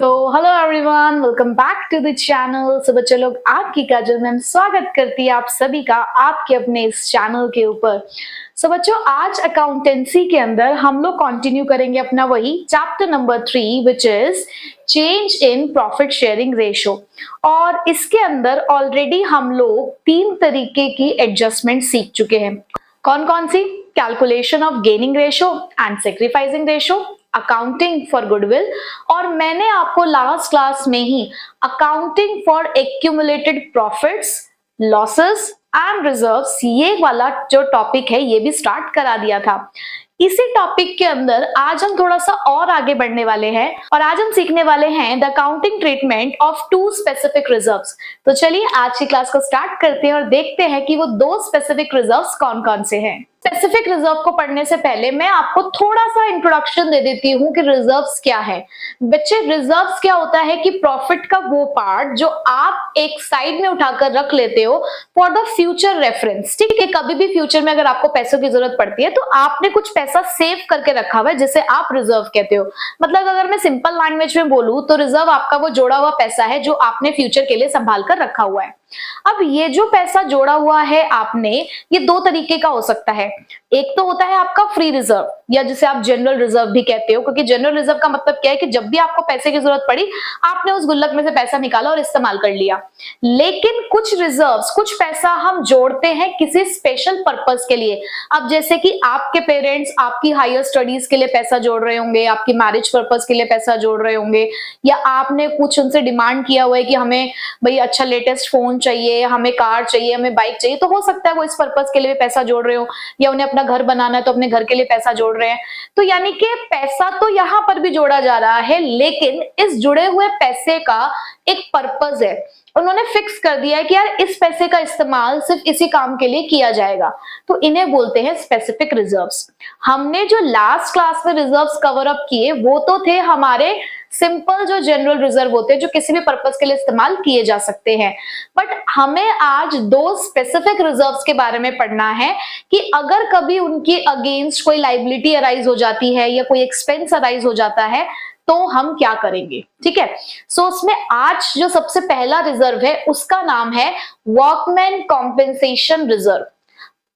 Hello everyone, welcome back to the channel. So बच्चे लोग, आपकी काजल मैम स्वागत करती है आप सभी का आपके अपने इस चैनल के ऊपर। सो बच्चों, आज अकाउंटेंसी के अंदर हम लोग कंटिन्यू करेंगे अपना वही chapter number 3 which is change in profit sharing ratio. और इसके अंदर ऑलरेडी हम लोग 3 तरीके की एडजस्टमेंट सीख चुके हैं। कौन कौन सी? Calculation of gaining ratio and sacrificing ratio, accounting for goodwill, और मैंने आपको लास्ट क्लास में ही accounting for accumulated profits, losses and reserves, ये वाला जो टॉपिक है ये भी स्टार्ट करा दिया था। इसी टॉपिक के अंदर आज हम थोड़ा सा और आगे बढ़ने वाले हैं और आज हम सीखने वाले हैं the accounting treatment of 2 specific reserves. तो चलिए आज की क्लास को स्टार्ट करते हैं और देखते हैं कि वो 2 स्पेसिफिक रिजर्व्स कौन कौन से हैं। स्पेसिफिक रिजर्व को पढ़ने से पहले मैं आपको थोड़ा सा इंट्रोडक्शन दे देती हूँ कि रिजर्व्स क्या है। बच्चे, रिजर्व्स क्या होता है कि प्रॉफिट का वो पार्ट जो आप एक साइड में उठाकर रख लेते हो फॉर द फ्यूचर रेफरेंस। ठीक है, कभी भी फ्यूचर में अगर आपको पैसों की जरूरत पड़ती है तो आपने कुछ पैसा सेव करके रखा हुआ है जिसे आप रिजर्व कहते हो। मतलब अगर मैं सिंपल लैंग्वेज में बोलूं तो रिजर्व आपका वो जोड़ा हुआ पैसा है जो आपने फ्यूचर के लिए संभाल कर रखा हुआ है। अब ये जो पैसा जोड़ा हुआ है आपने, ये 2 तरीके का हो सकता है। एक तो होता है आपका फ्री रिजर्व या जिसे आप जनरल रिजर्व भी कहते हो, क्योंकि जनरल रिजर्व का मतलब क्या है कि जब भी आपको पैसे की जरूरत पड़ी आपने उस गुल्लक में से पैसा निकाला और इस्तेमाल कर लिया। लेकिन कुछ रिजर्व्स, कुछ पैसा हम जोड़ते हैं किसी स्पेशल पर्पस के लिए। अब जैसे कि आपके पेरेंट्स आपकी हायर स्टडीज के लिए पैसा जोड़ रहे होंगे, आपकी मैरिज पर्पस के लिए पैसा जोड़ रहे होंगे, या आपने कुछ उनसे डिमांड किया हुआ है कि हमें भाई अच्छा लेटेस्ट फोन चाहिए, हमें कार चाहिए, हमें बाइक चाहिए, तो हो सकता है वो इस पर्पस के लिए पैसा जोड़ रहे हो, या उन्हें अपना घर बनाना है तो अपने घर के लिए पैसा जोड़ रहे हैं। तो यानी कि पैसा तो यहां पर भी जोड़ा जा रहा है, लेकिन इस जुड़े हुए पैसे का एक पर्पस है। उन्होंने फिक्स कर दिया है कि यार इस पैसे का इस्तेमाल सिर्फ इसी काम के लिए किया जाएगा, तो इन्हें बोलते हैं स्पेसिफिक रिजर्व्स। हमने जो लास्ट क्लास में रिजर्व्स कवर अप किए वो तो थे हमारे सिंपल जो जनरल रिजर्व होते हैं जो किसी भी पर्पस के लिए इस्तेमाल किए जा सकते हैं। बट हमें आज 2 स्पेसिफिक रिजर्व्स के बारे में पढ़ना है कि अगर कभी उनके अगेंस्ट कोई लाइबिलिटी अराइज हो जाती है या कोई एक्सपेंस अराइज हो जाता है तो हम क्या करेंगे। ठीक है, सो उसमें आज जो सबसे पहला रिजर्व है उसका नाम है वर्कमैन कॉम्पेंसेशन रिजर्व।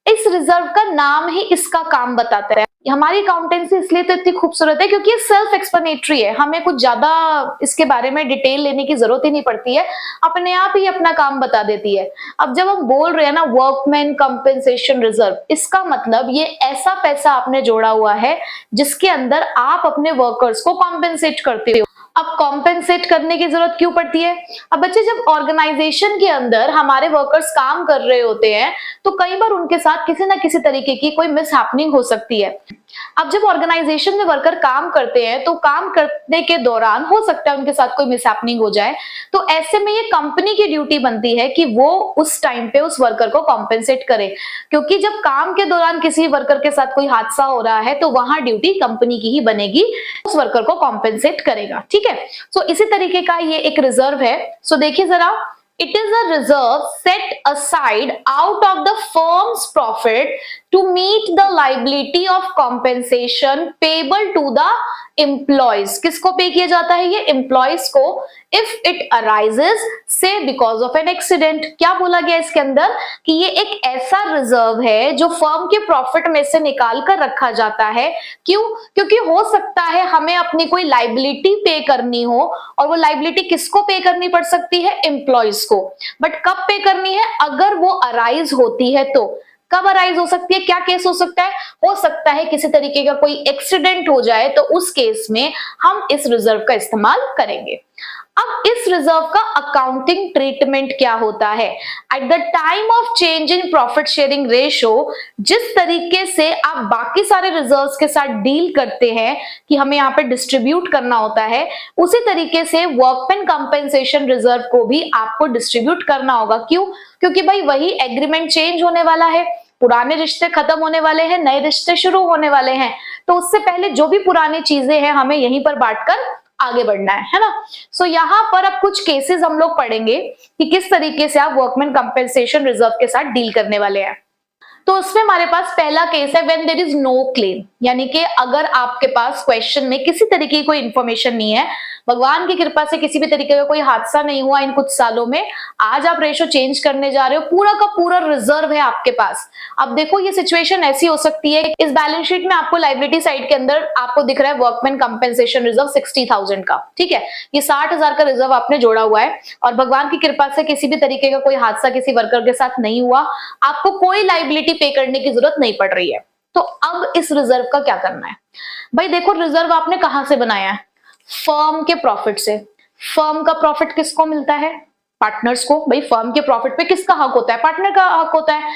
इस रिजर्व का नाम ही इसका काम बताता है। हमारी अकाउंटेंसी इसलिए तो इतनी खूबसूरत है क्योंकि ये सेल्फ एक्सप्लेनेटरी है, हमें कुछ ज्यादा इसके बारे में डिटेल लेने की जरूरत ही नहीं पड़ती है, अपने आप ही अपना काम बता देती है। अब जब हम बोल रहे हैं ना वर्कमैन कंपेंसेशन रिजर्व, इसका मतलब ये ऐसा पैसा आपने जोड़ा हुआ है जिसके अंदर आप अपने वर्कर्स को कॉम्पेंसेट करते हो। अब कॉम्पेंसेट करने की जरूरत क्यों पड़ती है? अब बच्चे, जब ऑर्गेनाइजेशन के अंदर हमारे वर्कर्स काम कर रहे होते हैं तो कई बार उनके साथ किसी ना किसी तरीके की कोई मिसहैपनिंग हो सकती है। अब जब ऑर्गेनाइजेशन में वर्कर काम करते हैं तो काम करने के दौरान हो सकता है उनके साथ कोई मिसहैपनिंग हो जाए, तो ऐसे में ये कंपनी की ड्यूटी बनती है कि वो उस टाइम पे उस वर्कर को कॉम्पेंसेट करे, क्योंकि जब काम के दौरान किसी वर्कर के साथ कोई हादसा हो रहा है तो वहां ड्यूटी कंपनी की ही बनेगी, उस वर्कर को कॉम्पेंसेट करेगा। ठीक है, सो इसी तरीके का ये एक रिजर्व है। सो देखिए जरा, it is a reserve set aside out of the firm's profit to meet the liability of compensation payable to the employees। किसको पे किया जाता है? ये एम्प्लॉयज को। if it arises say because of an accident। क्या बोला गया इसके अंदर कि ये एक ऐसा रिजर्व है जो फर्म के प्रॉफिट में से निकाल कर रखा जाता है। क्यों? क्योंकि हो सकता है हमें अपनी कोई लाइबिलिटी पे करनी हो, और वो लाइबिलिटी किसको पे करनी पड़ सकती है? एम्प्लॉयज को। बट कब पे करनी है? अगर वो अराइज होती है तो। कब अराइज हो सकती है? क्या केस हो सकता है? हो सकता है किसी तरीके का कोई एक्सीडेंट हो जाए तो उस केस में हम इस रिजर्व का इस्तेमाल करेंगे। अब इस रिजर्व का अकाउंटिंग ट्रीटमेंट क्या होता है? At the time of change in profit sharing ratio, जिस तरीके से आप बाकी सारे रिजर्व्स के साथ डील करते हैं कि हमें यहाँ पे डिस्ट्रीब्यूट करना होता है, उसी तरीके से वर्कमैन कंपेंसेशन रिजर्व को भी आपको डिस्ट्रीब्यूट करना होगा। क्यों? क्योंकि भाई वही एग्रीमेंट चेंज होने वाला है, पुराने रिश्ते खत्म होने वाले हैं, नए रिश्ते शुरू होने वाले हैं, तो उससे पहले जो भी पुरानी चीजें हैं हमें यहीं पर बांटकर आगे बढ़ना है ना। सो यहाँ पर अब कुछ केसेस हम लोग पढ़ेंगे कि किस तरीके से आप वर्कमैन कंपेंसेशन रिजर्व के साथ डील करने वाले हैं। तो उसमें हमारे पास पहला केस है when there is no claim, यानी कि अगर आपके पास क्वेश्चन में किसी तरीके की कोई इंफॉर्मेशन नहीं है, भगवान की कृपा से किसी भी तरीके का कोई हादसा नहीं हुआ इन कुछ सालों में, आज आप रेशो चेंज करने जा रहे हो, पूरा का पूरा रिजर्व है आपके पास। अब देखो ये सिचुएशन ऐसी हो सकती है, इस बैलेंस शीट में आपको लायबिलिटी साइड के अंदर आपको दिख रहा है वर्कमैन कंपेंसेशन रिजर्व 60,000 का, ठीक है, ये 60,000 का रिजर्व आपने जोड़ा हुआ है और भगवान की कृपा से किसी भी तरीके का कोई हादसा किसी वर्कर के साथ नहीं हुआ, आपको कोई लायबिलिटी पे करने की जरूरत नहीं पड़ रही है। तो अब इस रिजर्व का क्या करना है भाई? देखो रिजर्व आपने कहां से बनाया है? फर्म के प्रॉफिट से। फर्म का प्रॉफिट किसको मिलता है? पार्टनर्स को। भाई फर्म के प्रॉफिट पे किसका हक होता है? पार्टनर का हक होता है।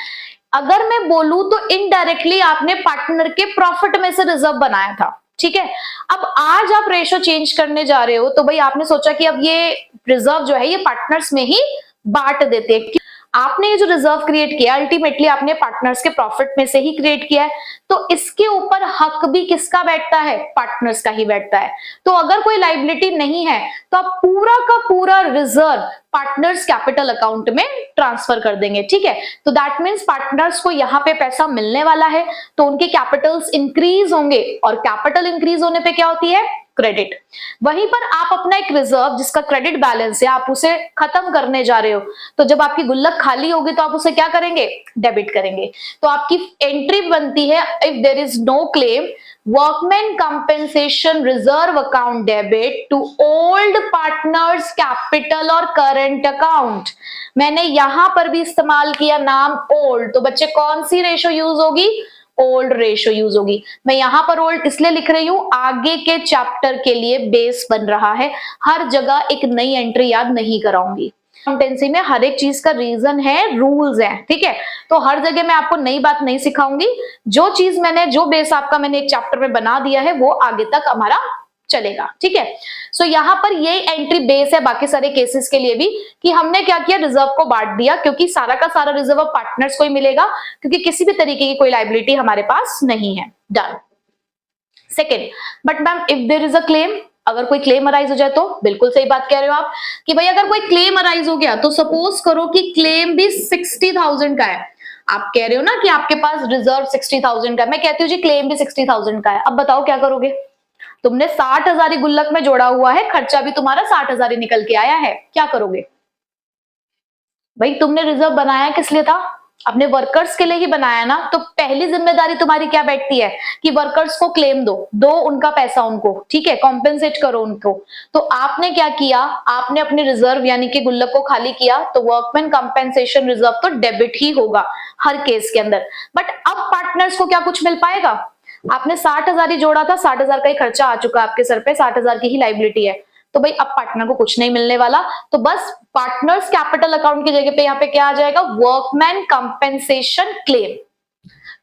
अगर मैं बोलूं तो इनडायरेक्टली आपने पार्टनर के प्रॉफिट में से रिजर्व बनाया था, ठीक है। अब आज आप रेशो चेंज करने जा रहे हो तो भाई आपने सोचा कि अब ये रिजर्व जो है ये पार्टनर्स में ही बांट देते हैं। आपने ये जो रिजर्व क्रिएट किया अल्टीमेटली आपने पार्टनर्स के प्रॉफिट में से ही क्रिएट किया है, तो इसके ऊपर हक भी किसका बैठता है? पार्टनर्स का ही बैठता है। तो अगर कोई लायबिलिटी नहीं है तो आप पूरा का पूरा रिजर्व पार्टनर्स कैपिटल अकाउंट में ट्रांसफर कर देंगे, ठीक है। तो दैट मींस पार्टनर्स को यहाँ पे पैसा मिलने वाला है तो उनके कैपिटल्स इंक्रीज होंगे और कैपिटल इंक्रीज होने पे क्या होती है? क्रेडिट। वहीं पर आप अपना एक रिजर्व जिसका क्रेडिट बैलेंस है आप उसे खत्म करने जा रहे हो, तो जब आपकी गुल्लक खाली होगी तो आप उसे क्या करेंगे? डेबिट करेंगे। तो आपकी एंट्री बनती है if there is no claim, workman compensation reserve account debit to old partners capital और करंट अकाउंट। मैंने यहां पर भी इस्तेमाल किया नाम ओल्ड, तो बच्चे कौन सी रेशो यूज होगी? ओल्ड रेशो यूज होगी। मैं यहां पर ओल्ड इसलिए लिख रही हूं, आगे के चैप्टर के लिए बेस बन रहा है, हर जगह एक नई एंट्री याद नहीं कराऊंगी। अकाउंटेंसी में हर एक चीज का रीजन है, रूल्स है, ठीक है। तो हर जगह मैं आपको नई बात नहीं सिखाऊंगी, जो चीज मैंने जो बेस आपका मैंने एक चैप्टर में बना दिया है वो आगे तक हमारा चलेगा, ठीक है। सो यहाँ पर ये एंट्री बेस है बाकी सारे केसेस के लिए भी कि हमने क्या किया? रिजर्व को बांट दिया, क्योंकि सारा का सारा रिजर्व पार्टनर्स को ही मिलेगा क्योंकि किसी भी तरीके की कोई लायबिलिटी हमारे पास नहीं है। Done. Second, but ma'am if there is a claim, अगर कोई क्लेम अराइज हो जाए तो बिल्कुल सही बात कह रहे हो आप कि भाई अगर कोई क्लेम अराइज हो गया तो सपोज करो कि क्लेम भी 60,000 का है। आप कह रहे हो ना कि आपके पास रिजर्व 60,000 का है, मैं कहती हूँ जी क्लेम भी 60,000 का है। अब बताओ क्या करोगे? तुमने 60,000 गुल्लक में जोड़ा हुआ है, खर्चा भी तुम्हारा 60,000 निकल के आया है, क्या करोगे? भाई तुमने रिजर्व बनाया किस लिए था? अपने वर्कर्स के लिए ही बनाया ना। तो पहली जिम्मेदारी तुम्हारी क्या बैठती है कि वर्कर्स को क्लेम दो उनका पैसा उनको, ठीक है, कॉम्पेंसेट करो उनको। तो आपने क्या किया? आपने अपने रिजर्व यानी कि गुल्लक को खाली किया, तो वर्कमैन कंपेंसेशन रिजर्व तो डेबिट ही होगा हर केस के अंदर। बट अब पार्टनर्स को क्या कुछ मिल पाएगा? आपने 60,000 ही जोड़ा था, 60,000 का ही खर्चा आ चुका आपके सर पे, 60,000 की ही लायबिलिटी है, तो भाई अब पार्टनर को कुछ नहीं मिलने वाला। तो बस पार्टनर्स कैपिटल अकाउंट की जगह पे यहाँ पे क्या आ जाएगा? Workman compensation claim.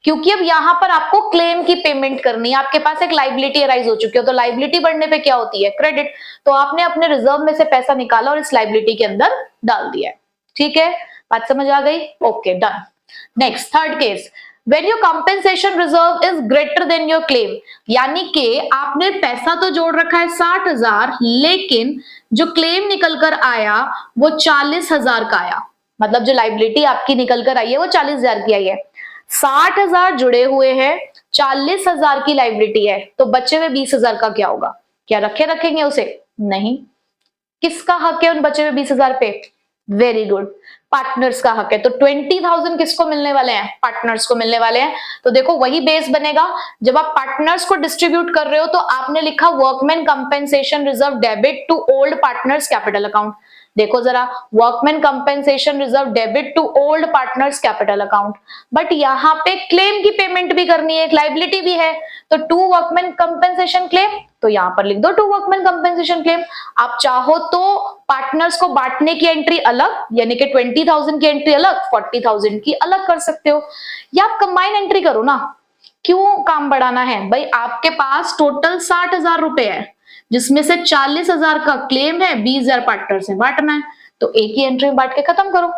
क्योंकि अब यहाँ पर आपको क्लेम की पेमेंट करनी है, आपके पास एक लायबिलिटी अराइज हो चुकी है, तो लायबिलिटी बढ़ने पे क्या होती है? क्रेडिट। तो आपने अपने रिजर्व में से पैसा निकाला और इस लायबिलिटी के अंदर डाल दिया, ठीक है, बात समझ आ गई? Okay done. Next third case, when your compensation reserve is greater than your claim, यानी कि आपने पैसा तो जोड़ रखा है 60,000 लेकिन जो क्लेम निकल कर आया वो 40,000 का आया, मतलब जो लायबिलिटी आपकी निकल कर आई है वो 40,000 की आई है। 60,000 जुड़े हुए हैं, 40,000 की लायबिलिटी है, तो बचे हुए 20,000 का क्या होगा? क्या रखेंगे उसे? नहीं। किसका हक है उन बचे हुए 20,000 पे? वेरी गुड, पार्टनर्स का हक है। तो 20,000 किसको मिलने वाले हैं? पार्टनर्स को मिलने वाले हैं। तो देखो वही बेस बनेगा, जब आप पार्टनर्स को डिस्ट्रीब्यूट कर रहे हो तो आपने लिखा workman compensation reserve debit to old partners capital account. देखो जरा, workman compensation reserve debit to old partners capital account, but यहाँ पे क्लेम की पेमेंट भी करनी है, एक लायबिलिटी भी है, तो टू वर्कमैन कंपेंसेशन क्लेम, तो यहाँ पर लिख दो टू वर्कमैन कंपेंसेशन क्लेम। आप चाहो तो पार्टनर्स को बांटने की एंट्री अलग, यानी कि 20,000 की एंट्री अलग, 40,000 की अलग कर सकते हो, या आप कंबाइन एंट्री करो ना। क्यों काम बढ़ाना है भाई? आपके पास टोटल 60,000 रुपए है जिसमें से 40,000 का क्लेम है, 20,000 पार्टनर से बांटना है, तो एक ही एंट्री में बांट के खत्म करो।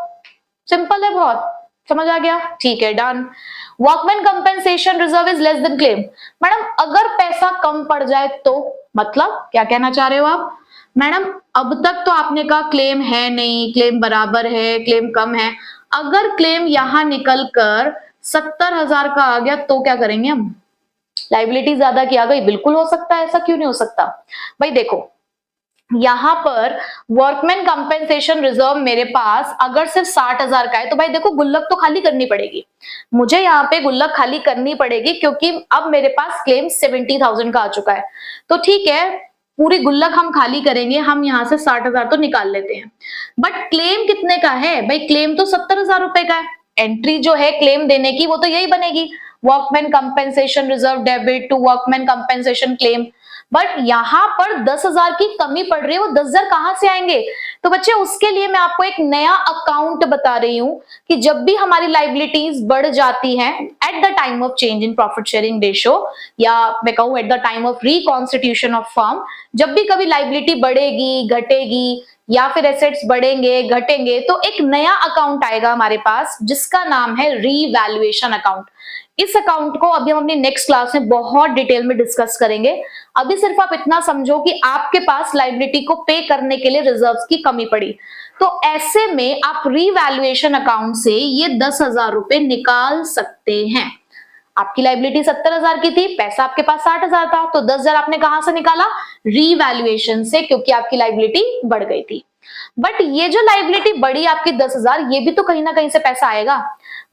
सिंपल है बहुत, समझ आ गया? ठीक है done. Workman compensation reserve is less than claim. Madam अगर पैसा कम पड़ जाए तो मतलब क्या कहना चाह रहे हो आप? मैडम अब तक तो आपने कहा क्लेम है नहीं, क्लेम बराबर है, क्लेम कम है, अगर क्लेम यहां निकल कर 70,000 का आ गया तो क्या करेंगे हम? लायबिलिटी ज्यादा की आ गई, बिल्कुल हो सकता है, ऐसा क्यों नहीं हो सकता? भाई देखो यहाँ पर वर्कमैन कंपेंसेशन रिजर्व मेरे पास अगर सिर्फ 60,000 का है, तो भाई देखो गुल्लक तो खाली करनी पड़ेगी, मुझे यहाँ पे गुल्लक खाली करनी पड़ेगी क्योंकि अब मेरे पास क्लेम 70,000 का आ चुका है। तो ठीक है, पूरी गुल्लक हम खाली करेंगे, हम यहाँ से 60,000 तो निकाल लेते हैं। बट क्लेम कितने का है भाई? क्लेम तो 70,000 रुपए का है। एंट्री जो है क्लेम देने की वो तो यही बनेगी, workman compensation reserve debit to workman compensation claim. But यहाँ पर 10,000 की कमी पड़ रही है, वो 10,000 कहां से आएंगे? तो बच्चे उसके लिए मैं आपको एक नया अकाउंट बता रही हूं कि जब भी हमारी लाइबिलिटीज बढ़ जाती हैं eight the time of change in profit sharing ratio, या मैं कहूं eight the time of reconstitution of firm, जब भी कभी लाइबिलिटी बढ़ेगी घटेगी या फिर एसेट्स बढ़ेंगे घटेंगे, तो एक नया अकाउंट आएगा हमारे पास जिसका नाम है रीवैल्यूएशन अकाउंट। इस अकाउंट को अभी हम अपनी नेक्स्ट क्लास में बहुत डिटेल में डिस्कस करेंगे। अभी सिर्फ आप इतना समझो कि आपके पास लाइबिलिटी को पे करने के लिए रिजर्व्स की कमी पड़ी, तो ऐसे में आप रीवैल्यूएशन अकाउंट से ये 10,000 रुपए निकाल सकते हैं। आपकी लाइबिलिटी 70,000 की थी, पैसा आपके पास 60,000 था, तो 10,000 आपने कहां से निकाला? रीवैल्यूएशन से, क्योंकि आपकी लाइबिलिटी बढ़ गई थी। बट ये जो लाइबिलिटी बढ़ी आपकी 10,000, ये भी तो कहीं ना कहीं से पैसा आएगा।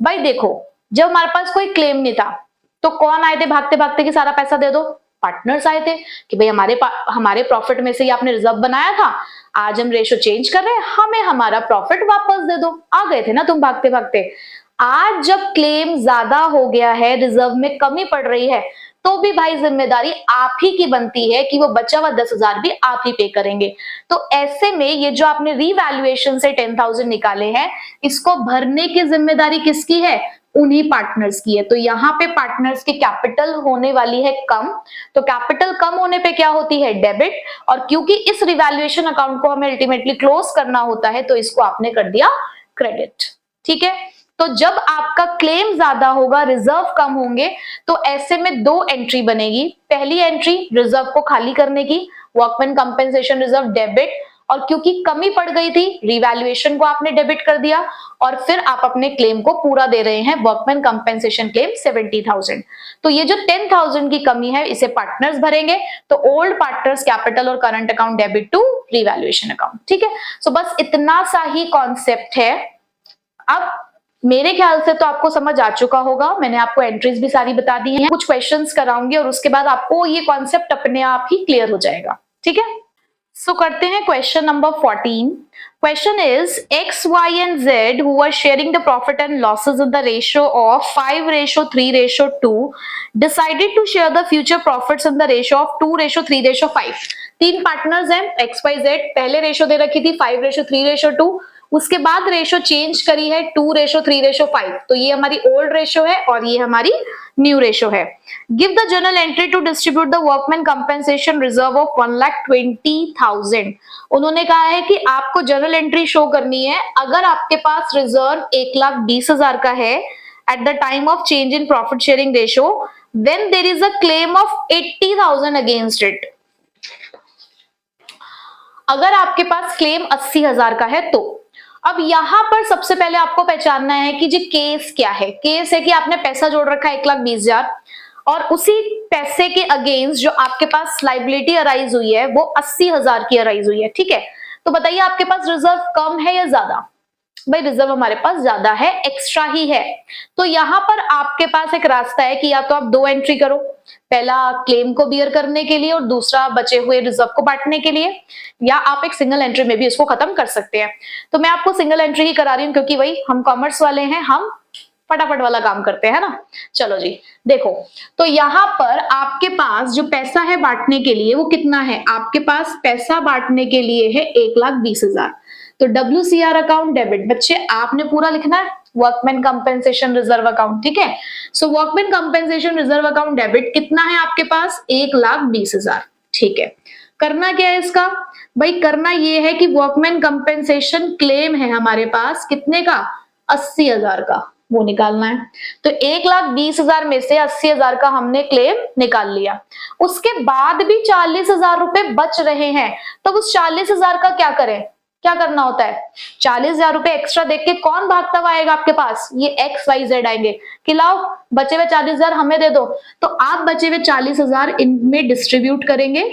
भाई देखो, जब हमारे पास कोई क्लेम नहीं था तो कौन आए थे भागते भागते कि सारा पैसा दे दो? पार्टनर्स आए थे कि भाई हमारे प्रॉफिट में से ही आपने रिजर्व बनाया था, आज हम रेशो चेंज कर रहे हैं, हमें हमारा प्रॉफिट वापस दे दो। आ गए थे ना तुम भागते भागते। आज जब क्लेम ज्यादा हो गया है, रिजर्व में कमी पड़ रही है, तो भी भाई जिम्मेदारी आप ही की बनती है कि वो बचा हुआ 10,000 भी आप ही पे करेंगे। तो ऐसे में ये जो आपने रीवैल्यूएशन से 10,000 निकाले हैं, इसको भरने की जिम्मेदारी किसकी है? उन्हीं पार्टनर्स की है। तो यहाँ पे पार्टनर्स की कैपिटल होने वाली है कम, तो कैपिटल कम होने पे क्या होती है? डेबिट। और क्योंकि इस रिवैल्यूएशन अकाउंट को हमें अल्टीमेटली क्लोज करना होता है, तो इसको आपने कर दिया क्रेडिट। ठीक है, तो जब आपका क्लेम ज्यादा होगा, रिजर्व कम होंगे, तो ऐसे में दो एंट्री बनेगी। पहली एंट्री रिजर्व को खाली करने की, वर्कमैन कंपेंसेशन रिजर्व डेबिट, और क्योंकि कमी पड़ गई थी रिवैल्यूएशन को आपने डेबिट कर दिया, और फिर आप अपने क्लेम को पूरा दे रहे हैं, वर्कमैन कंपेंसेशन क्लेम 70,000। तो ये जो 10,000 की कमी है इसे पार्टनर्स भरेंगे, तो ओल्ड पार्टनर्स कैपिटल और current account debit to revaluation account. ठीक है, सो बस इतना सा ही कॉन्सेप्ट है। अब मेरे ख्याल से तो आपको समझ आ चुका होगा, मैंने आपको एंट्रीज भी सारी बता दी हैं, कुछ क्वेश्चंस कराऊंगी और उसके बाद आपको ये कॉन्सेप्ट अपने आप ही क्लियर हो जाएगा। ठीक है, सो करते हैं question number 14। Question is X, Y and Z who are sharing the profit and losses in the ratio of 5:3:2 decided to share the future profits in the ratio of 2:3:5। तीन partners हैं X, Y, Z। पहले ratio दे रखी थी 5:3:2, उसके बाद ratio change करी है 2:3:5। तो ये हमारी ओल्ड रेशो है और ये हमारी न्यू रेशो है। Give the journal entry to distribute the workman compensation reserve of 1,20,000। उन्होंने कहा है कि आपको जर्नल एंट्री शो करनी है अगर आपके पास रिजर्व 1,20,000 का है at the time of change in profit sharing ratio, then there is a claim of 80,000 against it. अगर आपके पास क्लेम 80,000 का है तो अब यहां पर सबसे पहले आपको पहचानना है कि जी केस क्या है। केस है कि आपने पैसा जोड़ रखा है 1,20,000 और उसी पैसे के अगेंस्ट जो आपके पास लाइबिलिटी अराइज हुई है वो 80,000 की अराइज हुई है। ठीक है, तो बताइए आपके पास रिजर्व कम है या ज्यादा? भाई रिजर्व हमारे पास ज्यादा है, एक्स्ट्रा ही है। तो यहाँ पर आपके पास एक रास्ता है कि या तो आप दो एंट्री करो, पहला क्लेम को बियर करने के लिए और दूसरा बचे हुए रिजर्व को बांटने के लिए, या आप एक सिंगल एंट्री में भी इसको खत्म कर सकते हैं। तो मैं आपको सिंगल एंट्री ही करा रही हूँ क्योंकि भाई हम कॉमर्स वाले हैं, हम फटाफट वाला काम करते हैं ना। चलो जी देखो, तो यहाँ पर आपके पास जो पैसा है बांटने के लिए वो कितना है? आपके पास पैसा बांटने के लिए है 1,20,000। तो WCR अकाउंट डेबिट, बच्चे आपने पूरा लिखना है वर्कमैन कंपेंसेशन रिजर्व अकाउंट। ठीक है, so workman compensation reserve account debit कितना है आपके पास? 1,20,000। ठीक है, करना क्या है इसका? भाई करना ये है कि वर्कमैन कंपेंसेशन क्लेम है हमारे पास कितने का? 80,000 का, वो निकालना है। तो 1,20,000 में से 80,000 का हमने क्लेम निकाल लिया। उसके बाद भी 40,000 रुपए बच रहे हैं, तो उस 40,000 का क्या करें? क्या करना होता है? 40,000 रुपए एक्स्ट्रा देख के कौन भागता हुआ आएगा आपके पास? ये XYZ आएंगे कि लाओ बचे हुए 40,000 हमें दे दो। तो आप बचे हुए 40,000 इनमें डिस्ट्रीब्यूट करेंगे।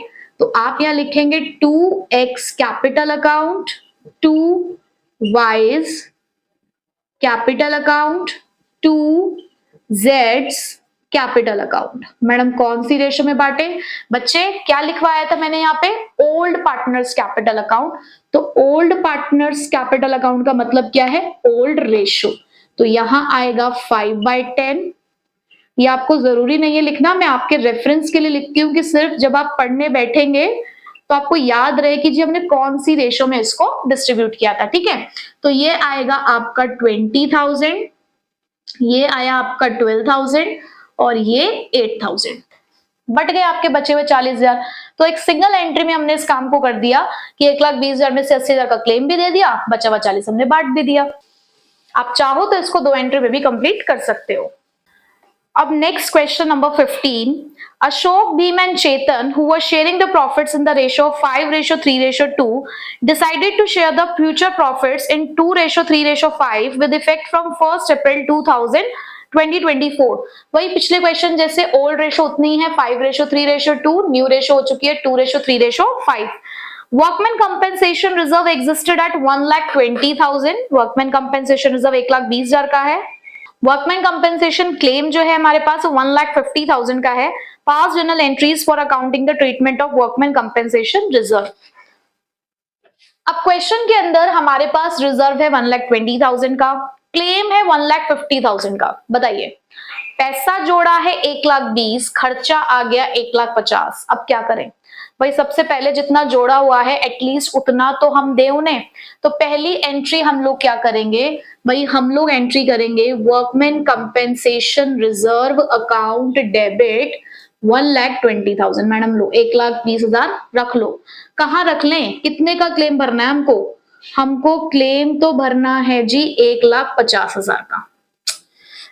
तो आप यहाँ लिखेंगे 2x capital account, 2y's capital account, 2z's capital account. Madam कौन सी रेशो में बांटे? बच्चे क्या लिखवाया था मैंने यहाँ पे? Old partners capital account. तो ओल्ड पार्टनर्स कैपिटल अकाउंट का मतलब क्या है? Old ratio. तो यहां आएगा 5/10। ये आपको जरूरी नहीं है लिखना, मैं आपके रेफरेंस के लिए लिखती हूँ कि सिर्फ जब आप पढ़ने बैठेंगे तो आपको याद रहे कि जी हमने कौन सी रेशो में इसको डिस्ट्रीब्यूट किया था। ठीक है, तो ये आएगा आपका 20,000, ये आया आपका 12,000 और ये 8,000। बट गए आपके बचे हुए 40,000। तो एक सिंगल एंट्री में हमने इस काम को कर दिया कि 1,20,000 में से 80,000 का क्लेम भी दे दिया, बचा हुआ 40 हमने बांट भी दिया। आप चाहो तो इसको 2 एंट्री में भी कंप्लीट कर सकते हो। अब next question number 15, Ashok, Bhim and Chetan, who were sharing the profits in the ratio of 5:3:2, decided to share the future profits in 2:3:5 with effect from 1st April 2024। वही पिछले क्वेश्चन जैसे old ratio उतनी है 5:3:2, new ratio हो चुकी है 2:3:5। Workman compensation reserve existed at 1,20,000। Workman compensation reserve 1,20,000 का है। वर्कमैन कंपेंसेशन क्लेम जो है हमारे पास 1,50,000 का है। पास journal entries for accounting the treatment of workman compensation reserve. अब क्वेश्चन के अंदर हमारे पास रिजर्व है 1,20,000 का, क्लेम है 1,50,000 का। बताइए, पैसा जोड़ा है 1,20,000, खर्चा आ गया 1,50,000। अब क्या करें भाई? सबसे पहले जितना जोड़ा हुआ है एटलीस्ट उतना तो हम दे उन्हें। तो पहली एंट्री हम लोग क्या करेंगे भाई? हम लोग एंट्री करेंगे workman compensation reserve account debit 1,20,000। Madam लो 1,20,000 रख लो। कहाँ रख लें? कितने का क्लेम भरना है हमको? हमको क्लेम तो भरना है जी 1,50,000 का।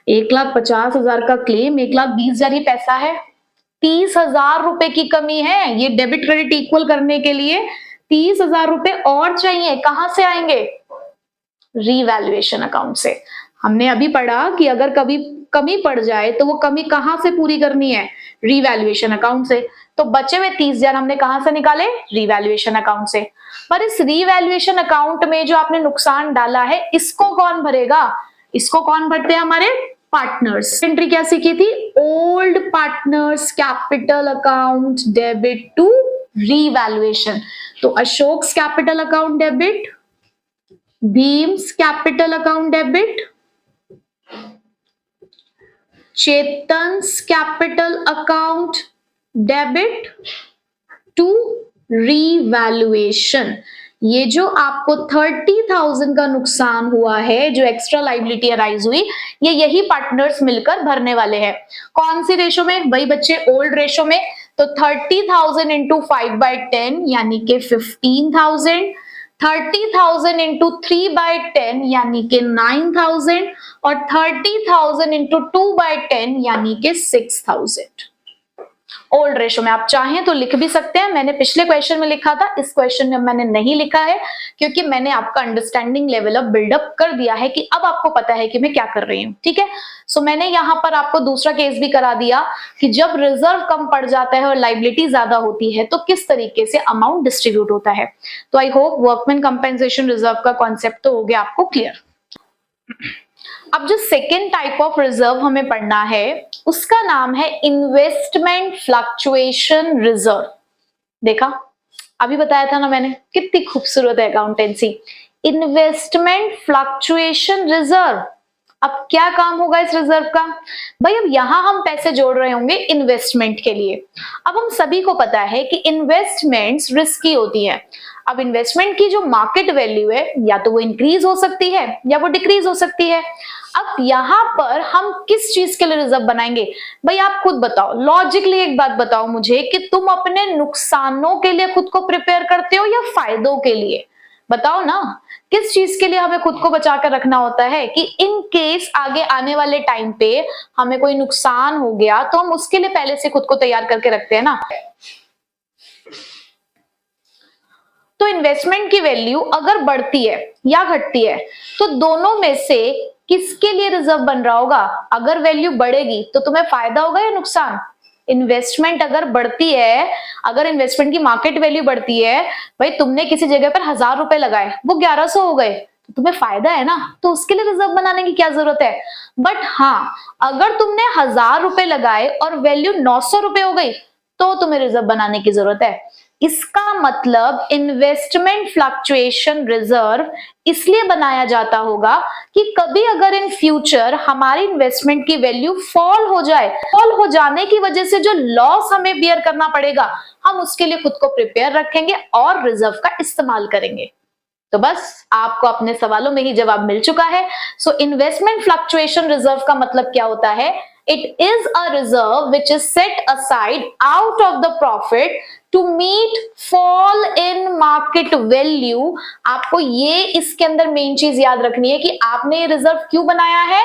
1,50,000 का क्लेम, 1,20,000 ये पैसा है, 30,000 रुपए की कमी है। ये डेबिट क्रेडिट इक्वल करने के लिए 30,000 रुपए और चाहिए। कहां से आएंगे? रीवैल्यूएशन अकाउंट से। हमने अभी पढ़ा कि अगर कभी कमी पड़ जाए तो वो कमी कहां से पूरी करनी है? रीवैल्यूएशन अकाउंट से। तो बचे हुए 30,000 हमने कहां से निकाले? रीवैल्यूएशन अकाउंट से। पर इस रीवैल्यूएशन अकाउंट में जो आपने नुकसान डाला है इसको कौन भरेगा? इसको कौन भरते हैं? हमारे पार्टनर्स। एंट्री क्या सीखी थी? Old partners capital account debit to revaluation. तो Ashok's capital account debit, Bhim's capital account debit, Chetan's capital account debit to revaluation. ये जो आपको 30,000 का नुकसान हुआ है, जो एक्स्ट्रा लाइबिलिटी अराइज हुई, ये यही पार्टनर्स मिलकर भरने वाले हैं। कौन सी रेशो में? वही बच्चे ओल्ड रेशो में। तो 30,000 इंटू 5/10 यानी कि 15,000, 30,000 इंटू 3/10 यानी कि 9,000 और 30,000 इंटू 2/10 यानी कि 6,000। ओल्ड रेशो में आप चाहें तो लिख भी सकते हैं। मैंने पिछले क्वेश्चन में लिखा था, इस क्वेश्चन में मैंने नहीं लिखा है क्योंकि मैंने आपका अंडरस्टैंडिंग लेवल अप बिल्डअप कर दिया है कि अब आपको पता है कि मैं क्या कर रही हूँ। ठीक है, सो मैंने यहाँ पर आपको दूसरा केस भी करा दिया कि जब रिजर्व कम पड़ जाता है और लाइबिलिटी ज्यादा होती है तो किस तरीके से अमाउंट डिस्ट्रीब्यूट होता है। तो I hope workman compensation reserve का कॉन्सेप्ट तो हो गया आपको क्लियर। अब जो सेकेंड टाइप ऑफ रिजर्व हमें पढ़ना है उसका नाम है इन्वेस्टमेंट फ्लक्चुएशन रिजर्व। देखा, अभी बताया था ना मैंने, कितनी खूबसूरत है अकाउंटेंसी। Investment fluctuation reserve. अब क्या काम होगा इस रिजर्व का? भाई अब यहां हम पैसे जोड़ रहे होंगे इन्वेस्टमेंट के लिए। अब हम सभी को पता है कि इन्वेस्टमेंट्स रिस्की होती हैं। अब इन्वेस्टमेंट की जो मार्केट वैल्यू है या तो वो इंक्रीज हो सकती है या वो डिक्रीज हो सकती है। अब यहां पर हम किस चीज के लिए रिजर्व बनाएंगे? भाई आप खुद बताओ, लॉजिकली एक बात बताओ मुझे कि तुम अपने नुकसानों के लिए खुद को प्रिपेयर करते हो या फायदों के लिए? बताओ ना, किस चीज के लिए हमें खुद को बचा कर रखना होता है कि इन केस आगे आने वाले टाइम पे हमें कोई नुकसान हो गया तो हम उसके लिए पहले से खुद को तैयार करके रखते हैं ना। तो इन्वेस्टमेंट की वैल्यू अगर बढ़ती है या घटती है तो दोनों में से किसके लिए रिजर्व बन रहा होगा? अगर वैल्यू बढ़ेगी तो तुम्हें फायदा होगा या नुकसान? इन्वेस्टमेंट अगर बढ़ती है, अगर इन्वेस्टमेंट की मार्केट वैल्यू बढ़ती है, भाई तुमने किसी जगह पर 1000 रुपए लगाए, वो 1100 हो गए, तो तुम्हें फायदा है ना, तो उसके लिए रिजर्व बनाने की क्या जरूरत है। बट हाँ, अगर तुमने 1000 रुपए लगाए और वैल्यू 900 रुपए हो गई, तो तुम्हें रिजर्व बनाने की जरूरत है। इसका मतलब इन्वेस्टमेंट फ्लक्चुएशन रिजर्व इसलिए बनाया जाता होगा कि कभी अगर इन फ्यूचर हमारी इन्वेस्टमेंट की वैल्यू फॉल हो जाए, फॉल हो जाने की वजह से जो लॉस हमें बियर करना पड़ेगा, हम उसके लिए खुद को प्रिपेयर रखेंगे और रिजर्व का इस्तेमाल करेंगे। तो बस आपको अपने सवालों में ही जवाब मिल चुका है। सो इन्वेस्टमेंट फ्लक्चुएशन रिजर्व का मतलब क्या होता है? It is a reserve which is set aside out of the profit to meet fall in market value. आपको ये इसके अंदर मेन चीज याद रखनी है कि आपने ये रिजर्व क्यों बनाया है,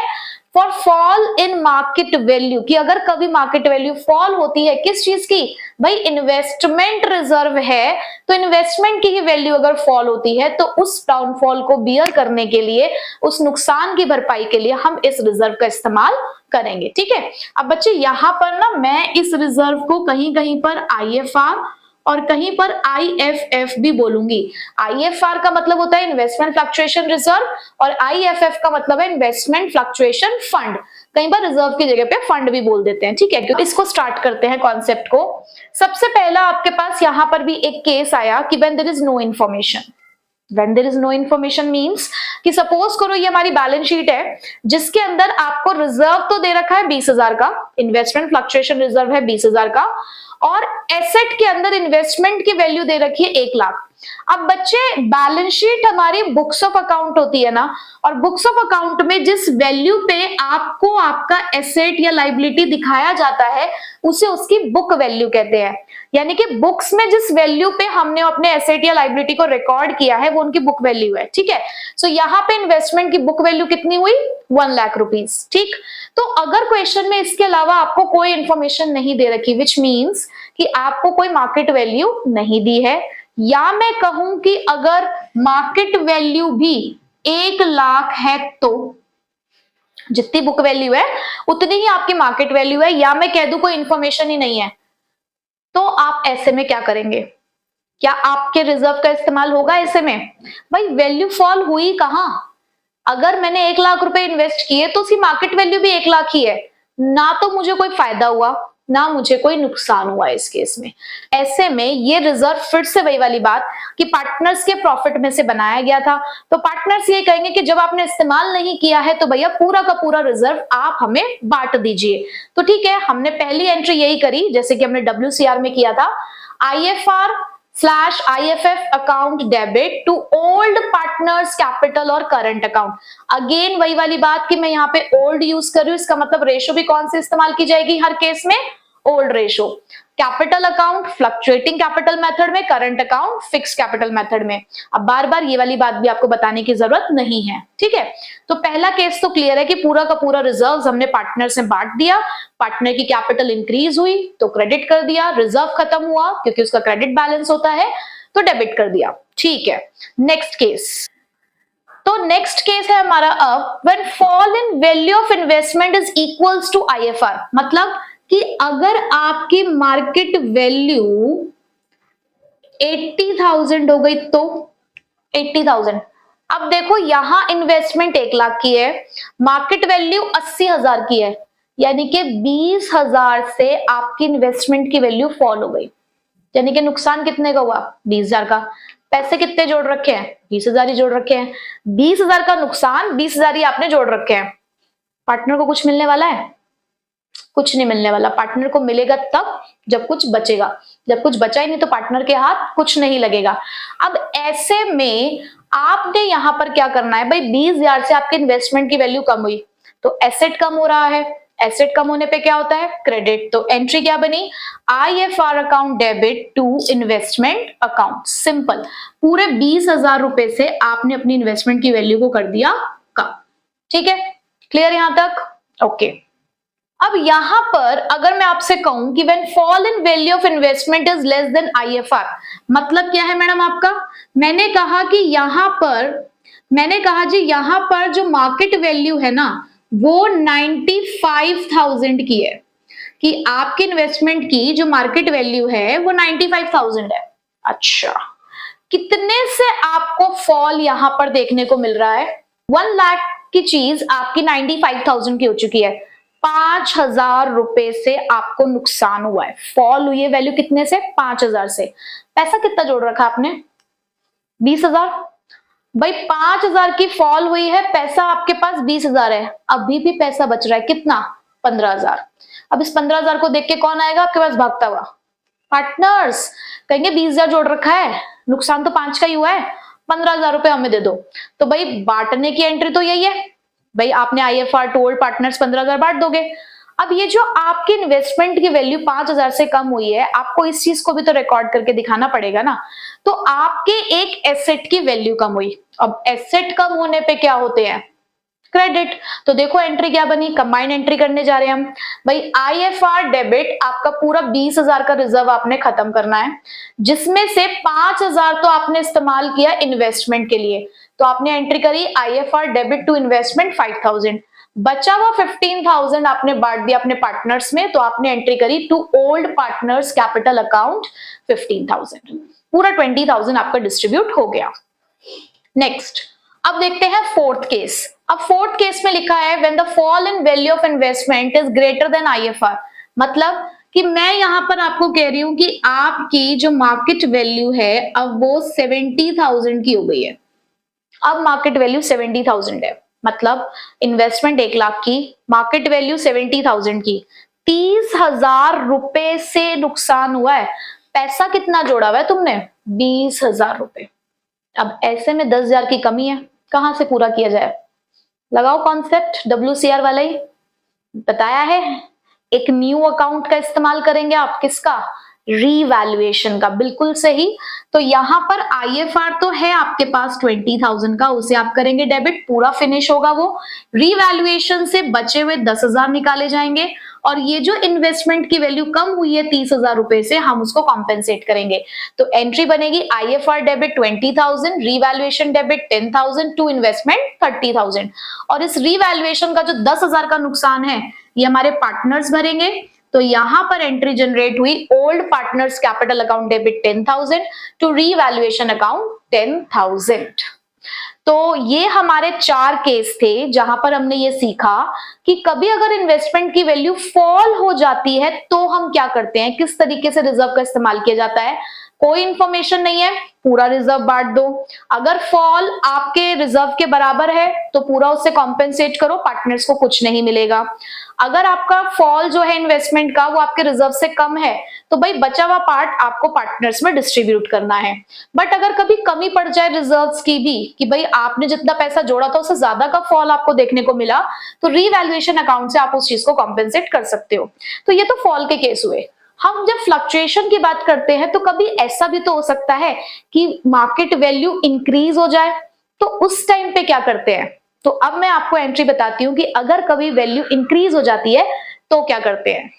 for fall in market value, कि अगर कभी मार्केट वैल्यू फॉल होती है किस चीज की, भाई इन्वेस्टमेंट रिजर्व है, तो इन्वेस्टमेंट की ही वैल्यू अगर फॉल होती है तो उस डाउनफॉल को बियर करने के लिए, उस नुकसान की भरपाई के लिए हम इस रिजर्व का इस्तेमाल करेंगे। ठीक है, अब बच्चे यहां पर ना मैं इस रिजर्व को कहीं कहीं पर IFR और कहीं पर IFF भी बोलूंगी। IFR का मतलब होता है इन्वेस्टमेंट फ्लक्चुएशन रिजर्व और IFF का मतलब है इन्वेस्टमेंट फ्लक्चुएशन फंड। कई बार रिजर्व की जगह पे फंड भी बोल देते हैं। ठीक है, तो इसको स्टार्ट करते हैं कॉन्सेप्ट को। सबसे पहला आपके पास यहां पर भी एक केस आया कि when there is no information. When there is no information means कि सपोज करो ये हमारी बैलेंस शीट है जिसके अंदर आपको रिजर्व तो दे रखा है 20,000 का, इन्वेस्टमेंट फ्लक्चुएशन रिजर्व है 20,000 का, और एसेट के अंदर इन्वेस्टमेंट की वैल्यू दे रखी है 1 लाख। अब बच्चे बैलेंस शीट हमारी बुक्स ऑफ अकाउंट होती है ना, और बुक्स ऑफ अकाउंट में जिस वैल्यू पे आपको आपका एसेट या लाइबिलिटी दिखाया जाता है उसे उसकी बुक वैल्यू कहते हैं। यानी कि बुक्स में जिस वैल्यू पे हमने अपने एसेट या लाइबिलिटी को रिकॉर्ड किया है वो उनकी बुक वैल्यू है। ठीक है, सो यहाँ पे इन्वेस्टमेंट की बुक वैल्यू कितनी हुई? 1 लाख रुपीज। ठीक, तो अगर क्वेश्चन में इसके अलावा आपको कोई इंफॉर्मेशन नहीं दे रखी, विच मीन्स कि आपको कोई मार्केट वैल्यू नहीं दी है, या मैं कहूं कि अगर मार्केट वैल्यू भी 1 लाख है तो जितनी बुक वैल्यू है उतनी ही आपकी मार्केट वैल्यू है, या मैं कह दूं कोई इंफॉर्मेशन ही नहीं है, तो आप ऐसे में क्या करेंगे? क्या आपके रिजर्व का इस्तेमाल होगा ऐसे में? भाई वैल्यू फॉल हुई कहां? अगर मैंने 1 लाख रुपए इन्वेस्ट किए तो उसकी मार्केट वैल्यू भी 1 लाख ही है ना, तो मुझे कोई फायदा हुआ ना मुझे कोई नुकसान हुआ इस केस में। ऐसे में ये रिजर्व फिर से वही वाली बात कि पार्टनर्स के प्रॉफिट में से बनाया गया था, तो पार्टनर्स ये कहेंगे कि जब आपने इस्तेमाल नहीं किया है तो भैया पूरा का पूरा रिजर्व आप हमें बांट दीजिए। तो ठीक है, हमने पहली एंट्री यही करी जैसे कि हमने WCR में किया था, IFR/IFF account debit to old partners capital और करंट अकाउंट। अगेन वही वाली बात कि मैं यहाँ पे ओल्ड यूज कर रही हूँ, इसका मतलब रेशो भी कौन सी इस्तेमाल की जाएगी हर केस में? Old ratio. Capital account fluctuating capital method में, current account fix capital method में। अब बार बार ये वाली बात भी आपको बताने की जरूरत नहीं है। ठीक है, तो पहला केस तो क्लियर है कि पूरा का पूरा रिजर्व हमने पार्टनर से बांट दिया, पार्टनर की कैपिटल इंक्रीज हुई तो क्रेडिट कर दिया, रिजर्व खत्म हुआ क्योंकि उसका क्रेडिट बैलेंस होता है तो डेबिट कर दिया। ठीक है, नेक्स्ट केस। तो नेक्स्ट केस है हमारा अब when fall in value of investment is equals to IFR। मतलब कि अगर आपकी मार्केट वैल्यू 80,000 हो गई तो 80,000। अब देखो यहां इन्वेस्टमेंट 1 लाख की है, मार्केट वैल्यू 80,000 की है, यानी कि 20,000 से आपकी इन्वेस्टमेंट की वैल्यू फॉल हो गई, यानी कि नुकसान कितने का हुआ? 20,000 का। पैसे कितने जोड़ रखे हैं? 20,000 ही जोड़ रखे हैं। 20,000 का नुकसान 20,000 ही आपने जोड़ रखे हैं। पार्टनर को कुछ मिलने वाला है? कुछ नहीं मिलने वाला। पार्टनर को मिलेगा तब जब कुछ बचेगा, जब कुछ बचा ही नहीं तो पार्टनर के हाथ कुछ नहीं लगेगा। अब ऐसे में आपने यहां पर क्या करना है? भाई 20,000 से आपके इन्वेस्टमेंट की वैल्यू कम हुई तो एसेट कम हो रहा है, एसेट कम होने पे क्या होता है? क्रेडिट। तो एंट्री क्या बनी? IFR account debit to investment account. Simple, पूरे 20,000 रुपए से आपने अपनी इन्वेस्टमेंट की वैल्यू को कर दिया कम। ठीक है, क्लियर यहां तक? ओके। अब यहां पर अगर मैं आपसे कहूं कि when fall in value of investment is less than IFR, मतलब क्या है मैडम आपका? मैंने कहा कि यहां पर जो मार्केट वैल्यू है ना वो 95,000 की है, कि आपके इन्वेस्टमेंट की जो मार्केट वैल्यू है वो 95,000 है। अच्छा, कितने से आपको फॉल यहां पर देखने को मिल रहा है? 1 लाख की चीज आपकी 95,000 की हो चुकी है, 5,000 रुपए से आपको नुकसान हुआ है, फॉल हुई है वैल्यू कितने से? 5,000 से। पैसा कितना जोड़ रखा आपने? 20,000। भाई 5,000 की फॉल हुई है, पैसा आपके पास 20,000 है, अभी भी पैसा बच रहा है कितना? 15,000। अब इस 15,000 को देख के कौन आएगा आपके पास भागता हुआ? पार्टनर्स कहेंगे 20,000 जोड़ रखा है, नुकसान तो 5 का ही हुआ है, 15,000 रुपए हमें दे दो। तो भाई बांटने की एंट्री तो यही है, भाई आपने IFR टू ओल्ड पार्टनर्स 15,000 बांट दोगे। अब ये जो आपकी इन्वेस्टमेंट की वैल्यू 5,000 से कम हुई है, आपको इस चीज को भी तो रिकॉर्ड करके दिखाना पड़ेगा ना। तो आपके एक एसेट की वैल्यू कम हुई। अब एसेट कम होने पे क्या होते हैं? क्रेडिट। तो देखो एंट्री क्या बनी, कंबाइंड एंट्री करने जा रहे हैं हम। भाई IFR डेबिट आपका पूरा 20,000 का रिजर्व आपने खत्म करना है, जिसमें से 5,000 तो आपने इस्तेमाल किया इन्वेस्टमेंट के लिए, तो आपने एंट्री करी IFR डेबिट टू इन्वेस्टमेंट 5,000। बचा हुआ 15,000 आपने बांट दिया अपने पार्टनर्स में, तो आपने एंट्री करी to old partners capital account 15,000। पूरा 20,000 आपका डिस्ट्रीब्यूट हो गया। नेक्स्ट अब देखते हैं फोर्थ केस। अब फोर्थ केस में लिखा है when the fall in value of investment is greater than IFR। मतलब कि मैं यहां पर आपको कह रही हूं कि आपकी जो मार्केट वैल्यू है अब वो 70,000 की हो गई है। अब मार्केट वैल्यू 70,000 है, मतलब इन्वेस्टमेंट 1 लाख की, मार्केट वैल्यू 70,000 की, 30,000 रुपए से नुकसान हुआ है। पैसा कितना जोड़ा हुआ है तुमने? 20,000 रुपए। अब ऐसे में 10,000 की कमी है, कहां से पूरा किया जाए? लगाओ कॉन्सेप्ट, WCR वाला ही बताया है। एक न्यू अकाउंट का इस्तेमाल करेंगे आप, किसका? रीवैल्यूएशन का। बिल्कुल सही। तो यहां पर IFR तो है आपके पास 20,000 का, उसे आप करेंगे डेबिट, पूरा फिनिश होगा वो। रीवैल्यूएशन से बचे हुए 10,000 निकाले जाएंगे, और ये जो इन्वेस्टमेंट की वैल्यू कम हुई है 30,000 रुपए से, हम उसको कॉम्पेंसेट करेंगे। तो एंट्री बनेगी IFR debit 20,000, revaluation debit 10,000 to investment 30,000। और इस रीवैल्यूएशन का जो 10,000 का नुकसान है ये हमारे पार्टनर्स भरेंगे। तो यहां पर एंट्री जनरेट हुई old partners capital account debit 10,000 to revaluation account 10,000। तो ये हमारे 4 केस थे जहां पर हमने ये सीखा कि कभी अगर इन्वेस्टमेंट की वैल्यू फॉल हो जाती है तो हम क्या करते हैं, किस तरीके से रिजर्व का इस्तेमाल किया जाता है। कोई इंफॉर्मेशन नहीं है, पूरा रिजर्व बांट दो। अगर फॉल आपके रिजर्व के बराबर है तो पूरा उससे कॉम्पेंसेट करो, पार्टनर्स को कुछ नहीं मिलेगा। अगर आपका फॉल जो है इन्वेस्टमेंट का वो आपके रिजर्व से कम है तो भाई बचा हुआ पार्ट आपको पार्टनर्स में डिस्ट्रीब्यूट करना है। बट अगर कभी कमी पड़ जाए रिजर्व्स की भी, कि भाई आपने जितना पैसा जोड़ा था उससे ज्यादा का फॉल आपको देखने को मिला, तो रीवैल्यूएशन अकाउंट से आप उस चीज को कॉम्पेंसेट कर सकते हो। तो ये तो फॉल के केस हुए। हम जब फ्लक्चुएशन की बात करते हैं तो कभी ऐसा भी तो हो सकता है कि मार्केट वैल्यू इंक्रीज हो जाए, तो उस टाइम पे क्या करते हैं। तो अब मैं आपको एंट्री बताती हूं कि अगर कभी वैल्यू इंक्रीज हो जाती है तो क्या करते हैं।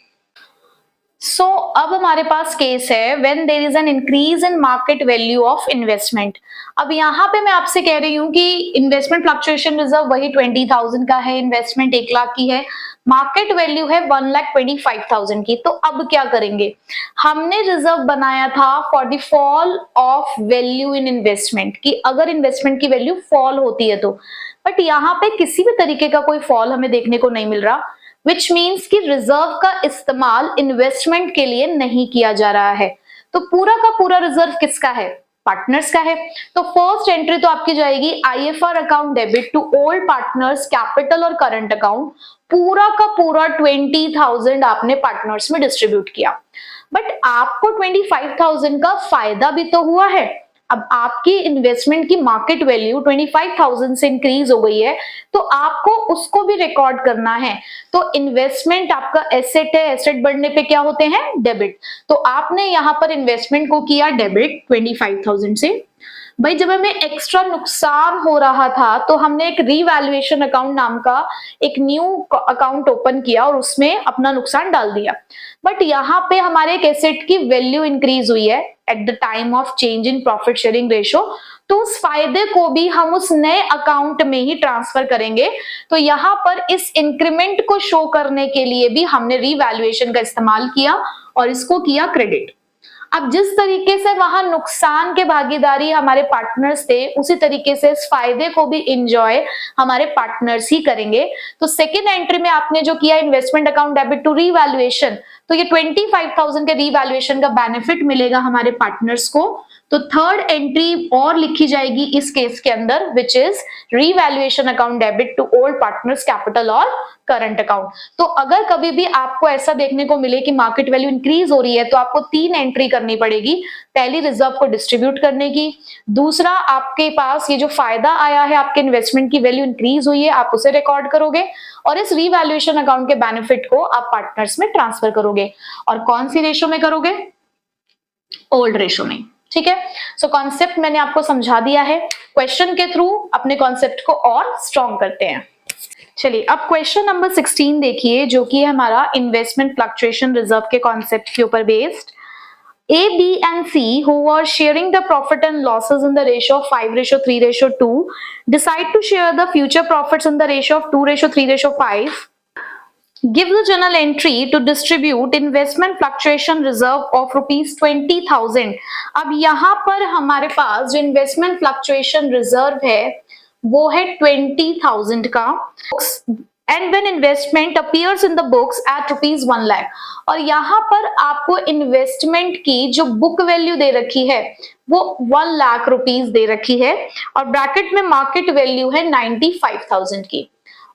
सो अब हमारे पास केस है when there is an increase in market value of investment. अब यहाँ पे मैं आपसे कह रही हूँ कि इन्वेस्टमेंट फ्लक्चुएशन रिजर्व वही 20,000 का है, इन्वेस्टमेंट 1 लाख की है, मार्केट वैल्यू है 1,25,000 की। तो अब क्या करेंगे, हमने रिजर्व बनाया था for the fall of value in investment, कि अगर इन्वेस्टमेंट की वैल्यू फॉल होती है तो। बट यहाँ पे किसी भी तरीके का कोई फॉल हमें देखने को नहीं मिल रहा, विच मीन्स कि रिजर्व का इस्तेमाल इन्वेस्टमेंट के लिए नहीं किया जा रहा है। तो पूरा का पूरा रिजर्व किसका है? पार्टनर्स का है। तो फर्स्ट एंट्री तो आपकी जाएगी IFR account debit to old partners capital और करंट अकाउंट, पूरा का पूरा 20,000 आपने पार्टनर्स में डिस्ट्रीब्यूट किया। बट आपको 25,000 का फायदा भी तो हुआ है। अब आपकी इन्वेस्टमेंट की मार्केट वैल्यू 25,000 से इंक्रीज हो गई है, तो आपको उसको भी रिकॉर्ड करना है। तो इन्वेस्टमेंट आपका एसेट है, एसेट बढ़ने पे क्या होते हैं? डेबिट। तो आपने यहां पर इन्वेस्टमेंट को किया डेबिट 25,000 से। भाई जब हमें एक्स्ट्रा नुकसान हो रहा था तो हमने एक रीवैल्यूएशन अकाउंट नाम का एक न्यू अकाउंट ओपन किया और उसमें अपना नुकसान डाल दिया। बट यहाँ पे हमारे एक एसेट की वैल्यू इंक्रीज हुई है at the time of change in profit sharing ratio तो उस फायदे को भी हम उस नए अकाउंट में ही ट्रांसफर करेंगे। तो यहाँ पर इस इंक्रीमेंट को शो करने के लिए भी हमने रीवैल्यूएशन का इस्तेमाल किया और इसको किया क्रेडिट। अब जिस तरीके से वहां नुकसान के भागीदारी हमारे पार्टनर्स थे, उसी तरीके से इस फायदे को भी एंजॉय हमारे पार्टनर्स ही करेंगे। तो सेकेंड एंट्री में आपने जो किया investment account debit to revaluation, तो ये 25,000 के रीवैल्यूएशन का बेनिफिट मिलेगा हमारे पार्टनर्स को। तो थर्ड एंट्री और लिखी जाएगी इस केस के अंदर, which is revaluation account debit to old partners capital और करंट अकाउंट। तो अगर कभी भी आपको ऐसा देखने को मिले कि मार्केट वैल्यू इंक्रीज हो रही है, तो आपको 3 एंट्री करनी पड़ेगी। पहली, रिजर्व को डिस्ट्रीब्यूट करने की। दूसरा, आपके पास ये जो फायदा आया है, आपके इन्वेस्टमेंट की वैल्यू इंक्रीज हुई है, आप उसे रिकॉर्ड करोगे और इस रीवैल्यूएशन अकाउंट के बेनिफिट को आप पार्टनर्स में ट्रांसफर करोगे। और कौन सी रेशो में करोगे? ओल्ड रेशो में। ठीक है, सो कॉन्सेप्ट मैंने आपको समझा दिया है। क्वेश्चन के थ्रू अपने कॉन्सेप्ट को और स्ट्रॉन्ग करते हैं। चलिए अब क्वेश्चन नंबर 16 देखिए, जो कि है हमारा इन्वेस्टमेंट फ्लक्चुएशन रिजर्व के कॉन्सेप्ट के ऊपर based. A, B and C, who were sharing the profit and losses in the ratio of 5:3:2, decide to share the future profits in the ratio of 2:3:5. Give the journal entry to distribute investment fluctuation reserve of rupees 20,000. अब यहाँ पर हमारे पास जो investment fluctuation reserve है वो है 20,000 का, and when investment appears in the books at rupees 1 lakh. और यहाँ पर आपको इन्वेस्टमेंट की जो बुक वैल्यू दे रखी है वो 1 लाख रुपीज दे रखी है और ब्रैकेट में मार्केट वैल्यू है 95,000 की,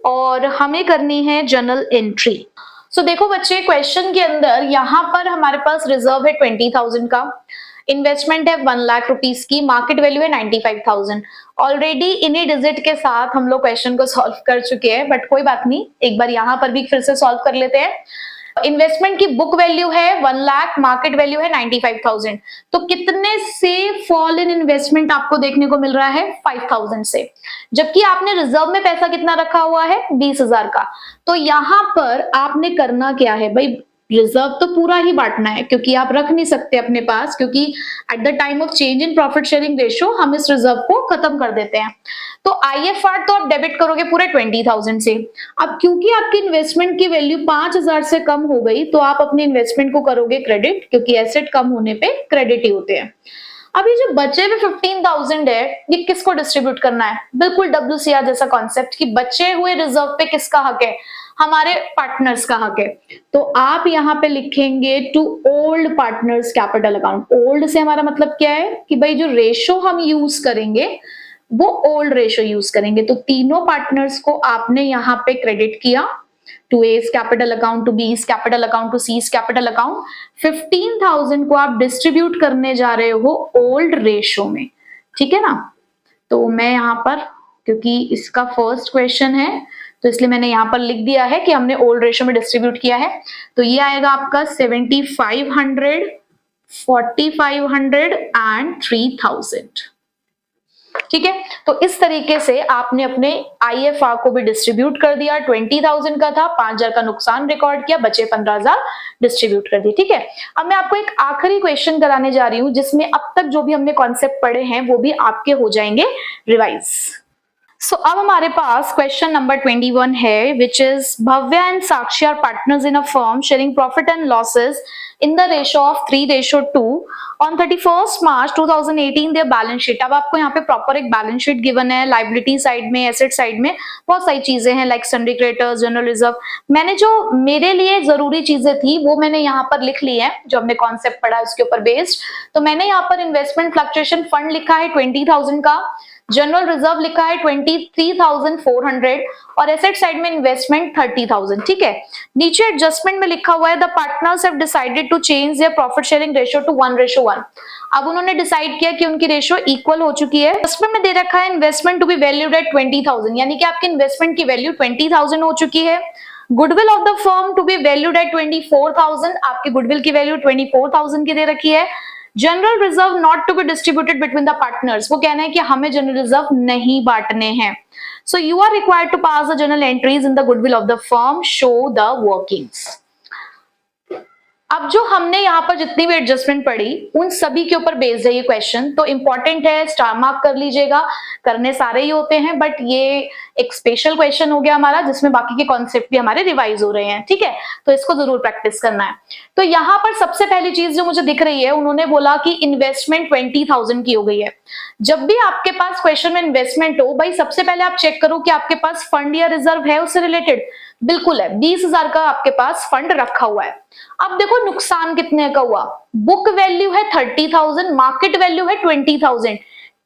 और हमें करनी है जर्नल एंट्री। सो देखो बच्चे, क्वेश्चन के अंदर यहाँ पर हमारे पास रिजर्व है 20,000 का, इन्वेस्टमेंट है 1 लाख रुपीस की, मार्केट वैल्यू है 95,000। ऑलरेडी इन्हीं डिजिट के साथ हम लोग क्वेश्चन को सॉल्व कर चुके हैं, बट कोई बात नहीं, एक बार यहाँ पर भी फिर से सॉल्व कर लेते हैं। इन्वेस्टमेंट की बुक वैल्यू है 1 लाख, मार्केट वैल्यू है 95,000। तो कितने से फॉल इन इन्वेस्टमेंट आपको देखने को मिल रहा है? 5,000 से, जबकि आपने रिजर्व में पैसा कितना रखा हुआ है? 20,000 का। तो यहाँ पर आपने करना क्या है भाई? रिजर्व तो पूरा ही बांटना है, क्योंकि आप रख नहीं सकते अपने पास, क्योंकि eight the time of change in profit sharing ratio हम इस रिजर्व को खत्म कर देते हैं। तो IFR तो आप डेबिट करोगे पूरे 20,000 से। अब क्योंकि आपकी इन्वेस्टमेंट की वैल्यू 5,000 से कम हो गई, तो आप अपने इन्वेस्टमेंट को करोगे क्रेडिट, क्योंकि एसेट कम होने पे क्रेडिट ही होते हैं। अब ये जो बचे हुए 15,000 है, ये किसको डिस्ट्रीब्यूट करना है? बिल्कुल WCR जैसा कॉन्सेप्ट कि बचे हुए रिजर्व पे किसका हक है? हमारे पार्टनर्स का हक है। तो आप यहाँ पे लिखेंगे to old partners capital account. Old से हमारा मतलब क्या है कि भाई जो रेशो हम यूज करेंगे वो ओल्ड रेशो यूज करेंगे। तो तीनों पार्टनर्स को आपने यहाँ पे क्रेडिट किया, to A's capital account, to B's capital account, to C's capital account. 15,000 को आप डिस्ट्रीब्यूट करने जा रहे हो ओल्ड रेशो में, ठीक है ना। तो मैं यहाँ पर, क्योंकि इसका फर्स्ट क्वेश्चन है, तो इसलिए मैंने यहाँ पर लिख दिया है कि हमने ओल्ड रेशो में डिस्ट्रीब्यूट किया है। तो ये आएगा आपका 7,500, 4,500 एंड 3,000। ठीक है, तो इस तरीके से आपने अपने IFR को भी डिस्ट्रीब्यूट कर दिया। 20,000 का था, 5,000 का नुकसान रिकॉर्ड किया, बचे 15,000 डिस्ट्रीब्यूट कर दिए। ठीक है, अब मैं आपको एक आखिरी क्वेश्चन कराने जा रही हूं, जिसमें अब तक जो भी हमने कॉन्सेप्ट पढ़े हैं वो भी आपके हो जाएंगे रिवाइज। सो अब हमारे पास क्वेश्चन नंबर 21 है, which is Bhavya and Sakshi are partners in a firm sharing profit and losses in the ratio of 3:2 on 31st March 2018 their balance sheet। अब आपको यहाँ पे प्रॉपर एक बैलेंस शीट गिवन है, लाइबिलिटी साइड में, एसेट साइड में बहुत सारी चीजें हैं, like sundry creditors, general reserve. मैंने जो मेरे लिए जरूरी चीजें थी वो मैंने यहाँ पर लिख ली है, जो हमने कॉन्सेप्ट पढ़ा है उसके ऊपर बेस्ड। तो मैंने यहाँ पर इन्वेस्टमेंट फ्लक्चुएशन फंड लिखा है 20,000 का, जनरल रिजर्व लिखा है 23,400 और एसेट साइड में इन्वेस्टमेंट 30,000। ठीक है, नीचे एडजस्टमेंट में लिखा हुआ है the partners have decided to change their profit sharing ratio to 1:1। अब उन्होंने डिसाइड किया कि उनकी रेशियो इक्वल हो चुकी है। एडजस्टमेंट में दे रखा है investment to be valued at 20,000, यानी कि आपकी इन्वेस्टमेंट की वैल्यू 20,000 हो चुकी है। Goodwill of the firm to be valued at 24,000, आपकी गुडविल की वैल्यू 24,000 की दे रखी है। General reserve not to be distributed between the partners, वो कहना है कि हमें जनरल रिजर्व नहीं बांटने हैं। So you are required to pass the journal entries in the goodwill of the firm, show the workings. अब जो हमने यहाँ पर जितनी भी एडजस्टमेंट पढ़ी उन सभी के ऊपर बेस्ड है ये क्वेश्चन, तो इंपॉर्टेंट है, स्टार मार्क कर लीजिएगा। करने सारे ही होते हैं बट ये एक स्पेशल क्वेश्चन हो गया हमारा जिसमें बाकी के कॉन्सेप्ट भी हमारे रिवाइज हो रहे हैं, ठीक है, तो इसको जरूर प्रैक्टिस करना है। तो यहाँ पर सबसे पहली चीज जो मुझे दिख रही है, उन्होंने बोला कि इन्वेस्टमेंट 20,000 की हो गई है। जब भी आपके पास क्वेश्चन में इन्वेस्टमेंट हो, भाई सबसे पहले आप चेक करो कि आपके पास फंड या रिजर्व है उससे रिलेटेड। बिल्कुल है, 20,000 का आपके पास फंड रखा हुआ है। अब देखो नुकसान कितने का हुआ, बुक वैल्यू है 30,000, मार्केट वैल्यू है 20,000,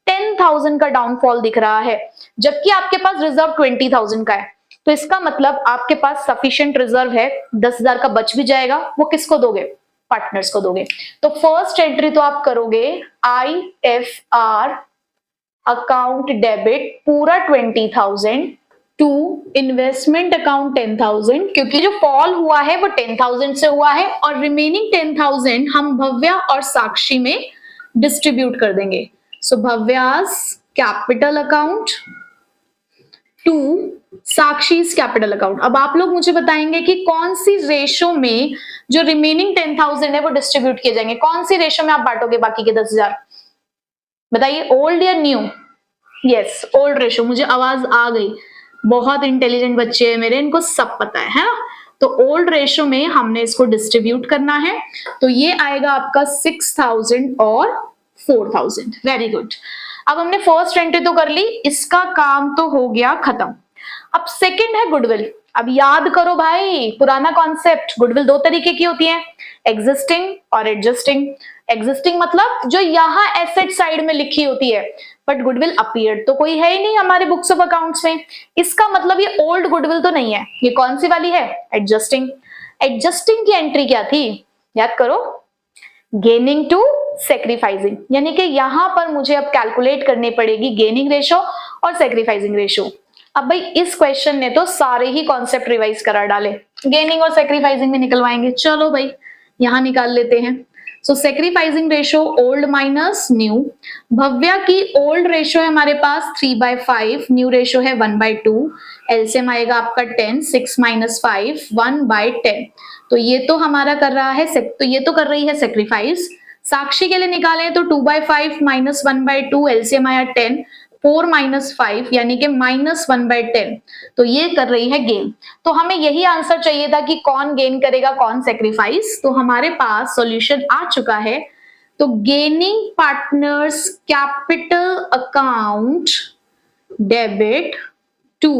10,000 का डाउनफॉल दिख रहा है, जबकि आपके पास रिजर्व 20,000 का है। तो इसका मतलब आपके पास सफिशिएंट रिजर्व है, 10,000 का बच भी जाएगा, वो किसको दोगे, पार्टनर्स को दोगे। तो फर्स्ट एंट्री तो आप करोगे IFR अकाउंट डेबिट पूरा 20,000 टू इन्वेस्टमेंट अकाउंट 10,000, क्योंकि जो फॉल हुआ है वो 10,000 से हुआ है, और रिमेनिंग 10,000 हम भव्या और साक्षी में डिस्ट्रीब्यूट कर देंगे। So Bhavya's capital account to Sakshi's capital account. अब आप लोग मुझे बताएंगे कि कौन सी रेशो में जो रिमेनिंग 10,000 है वो डिस्ट्रीब्यूट किए जाएंगे, कौन सी रेशो में आप बांटोगे बाकी के 10,000, बताइए, ओल्ड या न्यू। यस, ओल्ड रेशो, मुझे आवाज आ गई, बहुत इंटेलिजेंट बच्चे हैं मेरे, इनको सब पता है ना। तो ओल्ड रेशो में हमने इसको डिस्ट्रीब्यूट करना है, तो ये आएगा आपका 6,000 और 4,000। Very good. अब हमने फर्स्ट एंट्री तो कर ली, इसका काम तो हो गया खत्म। अब सेकंड है गुडविल। अब याद करो भाई पुराना कॉन्सेप्ट, गुडविल दो तरीके की होती है, एग्जिस्टिंग और एडजस्टिंग। एग्जिस्टिंग मतलब जो यहाँ एसेट साइड में लिखी होती है, बट गुडविल अपीयर्ड तो कोई है ही नहीं हमारे बुक्स ऑफ अकाउंट्स में, इसका मतलब ये ओल्ड गुडविल तो नहीं है। ये कौन सी वाली है, एडजस्टिंग। एडजस्टिंग की एंट्री क्या थी, याद करो, गेनिंग टू सेक्रीफाइसिंग, यानी कि यहां पर मुझे अब कैलकुलेट करनी पड़ेगी गेनिंग रेशो और सेक्रीफाइसिंग रेशो। अब भाई इस क्वेश्चन ने तो सारे ही कॉन्सेप्ट रिवाइज करा डाले, गेनिंग और सेक्रीफाइसिंग में निकलवाएंगे, चलो भाई यहां निकाल लेते हैं। So sacrificing ratio old minus new. Bhavya की ओल्ड रेशो है हमारे पास 3/5, न्यू रेशो है 1/2, एलसीएम आएगा आपका 10, 6 - 5 1/10। तो ये तो हमारा कर रहा है तो ये तो कर रही है सेक्रीफाइस। साक्षी के लिए निकालें तो 2/5 - 1/2, एलसीएम आया 10, 4 - 5 यानी कि -1/10, तो ये कर रही है गेन। तो हमें यही आंसर चाहिए था कि कौन गेन करेगा कौन सेक्रीफाइस, तो हमारे पास सॉल्यूशन आ चुका है। तो gaining partners capital account debit to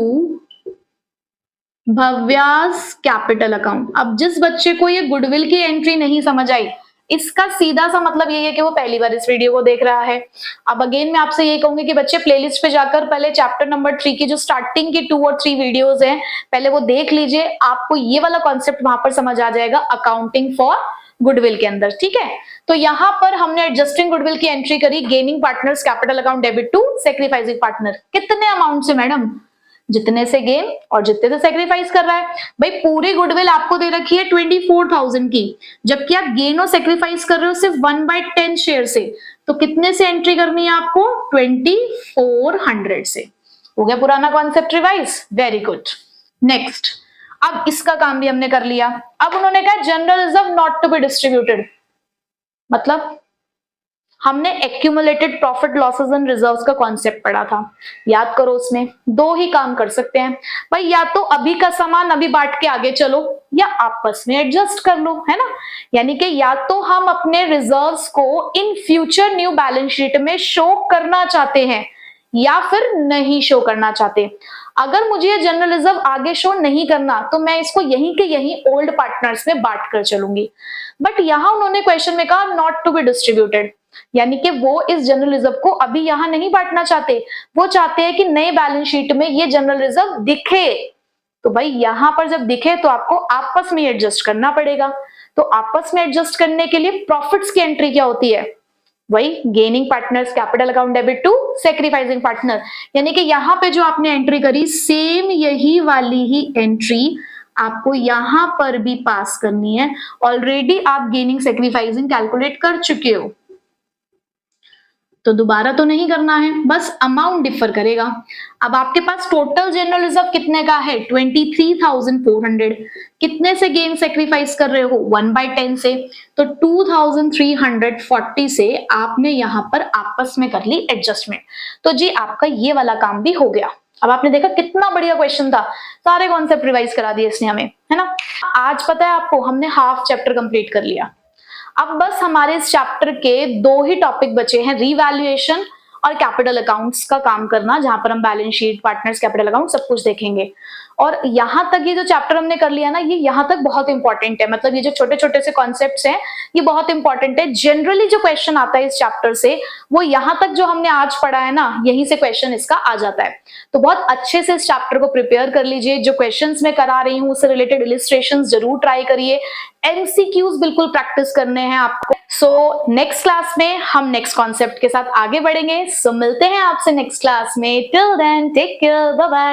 Bhavya's capital account. अब जिस बच्चे को ये गुडविल की एंट्री नहीं समझ आई, इसका सीधा सा मतलब ये है कि वो पहली बार इस वीडियो को देख रहा है। अब अगेन मैं आपसे ये कहूंगी कि बच्चे प्लेलिस्ट पे जाकर पहले चैप्टर नंबर 3 की जो स्टार्टिंग की 2 और 3 वीडियोस हैं पहले वो देख लीजिए, आपको ये वाला कॉन्सेप्ट वहां पर समझ आ जाएगा अकाउंटिंग फॉर गुडविल के अंदर, ठीक है। तो यहाँ पर हमने एडजस्टिंग गुडविल की एंट्री करी, gaining partners capital account debit to sacrificing partner. कितने अमाउंट से मैडम, जितने से गेन और जितने से सेक्रीफाइस कर रहा है। भाई पूरी गुडविल आपको दे रखी है 24,000 की, जबकि आप गेन और सेक्रीफाइस कर रहे हो सिर्फ 1/10 शेयर से, तो कितने से एंट्री करनी है आपको, 2400 से। हो गया पुराना concept revise, very good. Next, अब इसका काम भी हमने कर लिया। अब उन्होंने कहा general reserve not to be distributed, मतलब हमने accumulated profit losses and reserves का कॉन्सेप्ट पढ़ा था, याद करो। उसमें दो ही काम कर सकते हैं भाई, या तो अभी का सामान अभी बांट के आगे चलो या आपस में एडजस्ट कर लो, है ना। यानी कि या तो हम अपने रिजर्व्स को in future new balance sheet में शो करना चाहते हैं या फिर नहीं शो करना चाहते। अगर मुझे ये जनरल रिजर्व आगे शो नहीं करना तो मैं इसको यहीं के यहीं ओल्ड पार्टनर्स में बांट कर चलूंगी, बट यहां उन्होंने क्वेश्चन में कहा नॉट टू बी डिस्ट्रीब्यूटेड, यानी कि वो इस जनरल रिजर्व को अभी यहां नहीं बांटना चाहते, वो चाहते हैं कि नए बैलेंस शीट में ये जनरल रिजर्व दिखे। तो भाई यहां पर जब दिखे तो आपको आपस में एडजस्ट करना पड़ेगा। तो आपस में एडजस्ट करने के लिए प्रॉफिट्स की एंट्री क्या होती है, वही gaining partners capital account debit to sacrificing partner, यानी कि यहां पे जो आपने एंट्री करी सेम यही वाली ही एंट्री आपको यहां पर भी पास करनी है। ऑलरेडी आप गेनिंग सेक्रीफाइसिंग कैलकुलेट कर चुके हो। तो दोबारा तो नहीं करना है, बस अमाउंट डिफर करेगा। अब आपके पास टोटल जनरल रिजर्व कितने का है? 23,400। कितने से गेन सेक्रीफाइस कर रहे हो? 1/10 से। तो 2,340 से आपने यहां पर आपस में कर ली एडजस्टमेंट। तो जी आपका ये वाला काम भी हो गया। अब आपने देखा कितना बढ़िया क्वेश्चन था, सारे कॉन्सेप्ट रिवाइज करा दिए इसने हमें, है ना। आज पता है आपको, हमने हाफ चैप्टर कंप्लीट कर लिया। अब बस हमारे इस चैप्टर के 2 ही टॉपिक बचे हैं, रीवैल्यूएशन और कैपिटल अकाउंट्स का काम करना, जहां पर हम balance sheet, partners, capital account सब कुछ देखेंगे। और यहां तक ये जो चैप्टर हमने कर लिया ना, ये यहां तक बहुत इंपॉर्टेंट है। मतलब ये जो छोटे छोटे से कॉन्सेप्ट्स हैं ये बहुत इंपॉर्टेंट है। जनरली जो क्वेश्चन आता है इस चैप्टर से वो यहां तक जो हमने आज पढ़ा है ना, यहीं से क्वेश्चन इसका आ जाता है। तो बहुत अच्छे से इस चैप्टर को प्रिपेयर कर लीजिए। जो क्वेश्चंस मैं करा रही हूँ उससे रिलेटेड इलिस्ट्रेशंस जरूर ट्राई करिए। एमसीक्यूज बिल्कुल प्रैक्टिस करने हैं आपको। सो नेक्स्ट क्लास में हम नेक्स्ट कॉन्सेप्ट के साथ आगे बढ़ेंगे। सो मिलते हैं आपसे नेक्स्ट क्लास में। Till then take care, bye bye.